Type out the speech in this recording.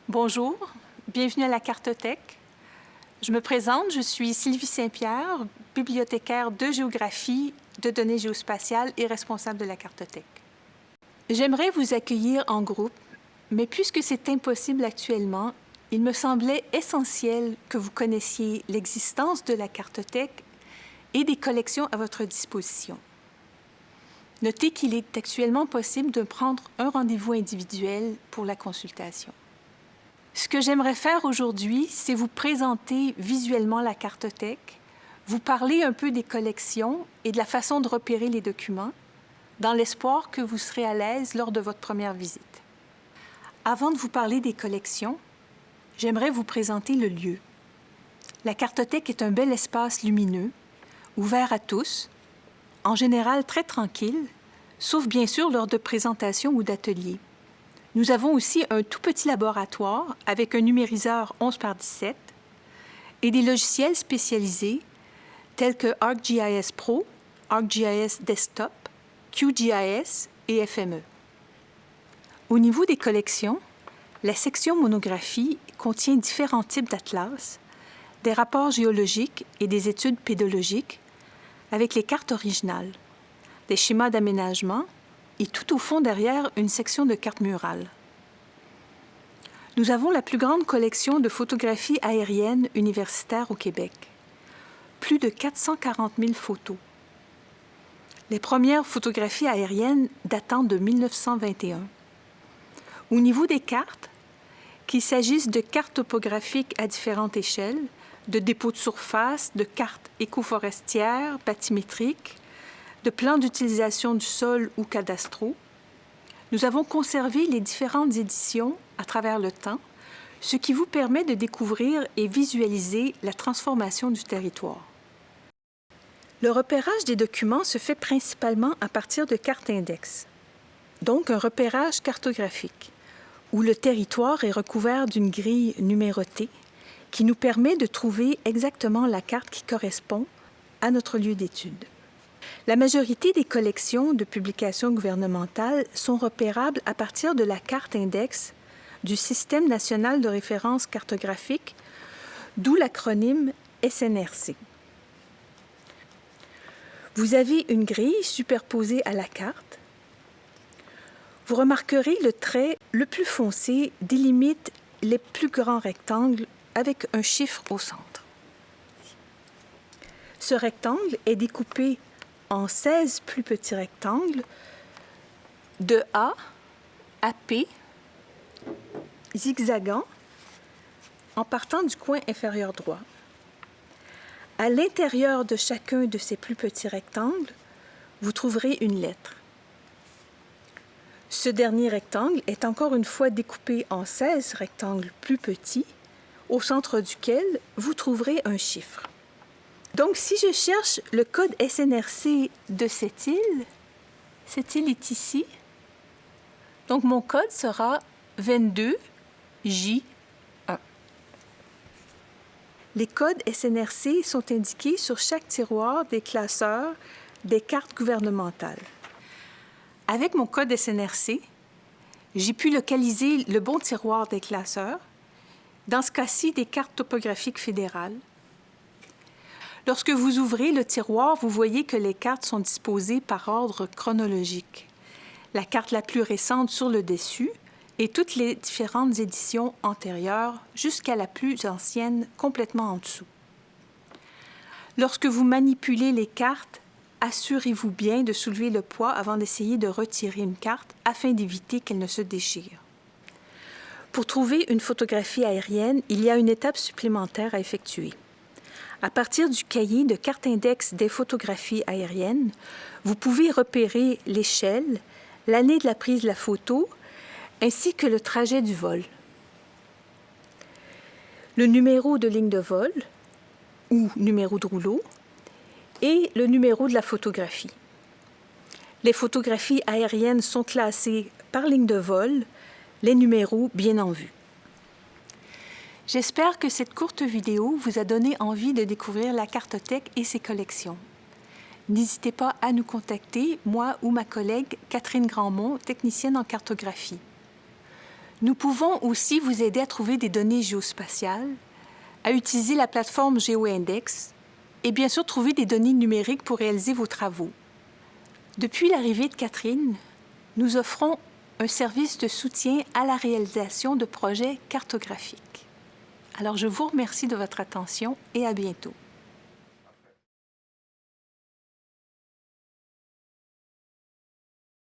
Bonjour, bienvenue à la Cartothèque. Je me présente, je suis Sylvie Saint-Pierre, bibliothécaire de géographie, de données géospatiales et responsable de la Cartothèque. J'aimerais vous accueillir en groupe, mais puisque c'est impossible actuellement, il me semblait essentiel que vous connaissiez l'existence de la Cartothèque et des collections à votre disposition. Notez qu'il est actuellement possible de prendre un rendez-vous individuel pour la consultation. Ce que j'aimerais faire aujourd'hui, c'est vous présenter visuellement la Cartothèque, vous parler un peu des collections et de la façon de repérer les documents, dans l'espoir que vous serez à l'aise lors de votre première visite. Avant de vous parler des collections, j'aimerais vous présenter le lieu. La Cartothèque est un bel espace lumineux, ouvert à tous, en général très tranquille, sauf bien sûr lors de présentations ou d'ateliers. Nous avons aussi un tout petit laboratoire avec un numériseur 11 par 17 et des logiciels spécialisés tels que ArcGIS Pro, ArcGIS Desktop, QGIS et FME. Au niveau des collections, la section monographie contient différents types d'atlas, des rapports géologiques et des études pédologiques avec les cartes originales, des schémas d'aménagement et tout au fond derrière une section de cartes murales. Nous avons la plus grande collection de photographies aériennes universitaires au Québec. Plus de 440 000 photos. Les premières photographies aériennes datant de 1921. Au niveau des cartes, qu'il s'agisse de cartes topographiques à différentes échelles, de dépôts de surface, de cartes écoforestières, bathymétriques, de plans d'utilisation du sol ou cadastraux, nous avons conservé les différentes éditions à travers le temps, ce qui vous permet de découvrir et visualiser la transformation du territoire. Le repérage des documents se fait principalement à partir de cartes index, donc un repérage cartographique, où le territoire est recouvert d'une grille numérotée qui nous permet de trouver exactement la carte qui correspond à notre lieu d'étude. La majorité des collections de publications gouvernementales sont repérables à partir de la carte index du Système national de référence cartographique, d'où l'acronyme SNRC. Vous avez une grille superposée à la carte. Vous remarquerez le trait le plus foncé délimite les plus grands rectangles avec un chiffre au centre. Ce rectangle est découpé en 16 plus petits rectangles de A à P, zigzagant, en partant du coin inférieur droit. À l'intérieur de chacun de ces plus petits rectangles, vous trouverez une lettre. Ce dernier rectangle est encore une fois découpé en 16 rectangles plus petits, au centre duquel vous trouverez un chiffre. Donc, si je cherche le code SNRC de cette île est ici. Donc, mon code sera 22J1. Les codes SNRC sont indiqués sur chaque tiroir des classeurs des cartes gouvernementales. Avec mon code SNRC, j'ai pu localiser le bon tiroir des classeurs, dans ce cas-ci des cartes topographiques fédérales. Lorsque vous ouvrez le tiroir, vous voyez que les cartes sont disposées par ordre chronologique. La carte la plus récente sur le dessus et toutes les différentes éditions antérieures jusqu'à la plus ancienne complètement en dessous. Lorsque vous manipulez les cartes, assurez-vous bien de soulever le poids avant d'essayer de retirer une carte afin d'éviter qu'elle ne se déchire. Pour trouver une photographie aérienne, il y a une étape supplémentaire à effectuer. À partir du cahier de carte index des photographies aériennes, vous pouvez repérer l'échelle, l'année de la prise de la photo, ainsi que le trajet du vol. Le numéro de ligne de vol, ou numéro de rouleau, et le numéro de la photographie. Les photographies aériennes sont classées par ligne de vol, les numéros bien en vue. J'espère que cette courte vidéo vous a donné envie de découvrir la Cartothèque et ses collections. N'hésitez pas à nous contacter, moi ou ma collègue Catherine Grandmont, technicienne en cartographie. Nous pouvons aussi vous aider à trouver des données géospatiales, à utiliser la plateforme GeoIndex et bien sûr trouver des données numériques pour réaliser vos travaux. Depuis l'arrivée de Catherine, nous offrons un service de soutien à la réalisation de projets cartographiques. Alors, je vous remercie de votre attention et à bientôt.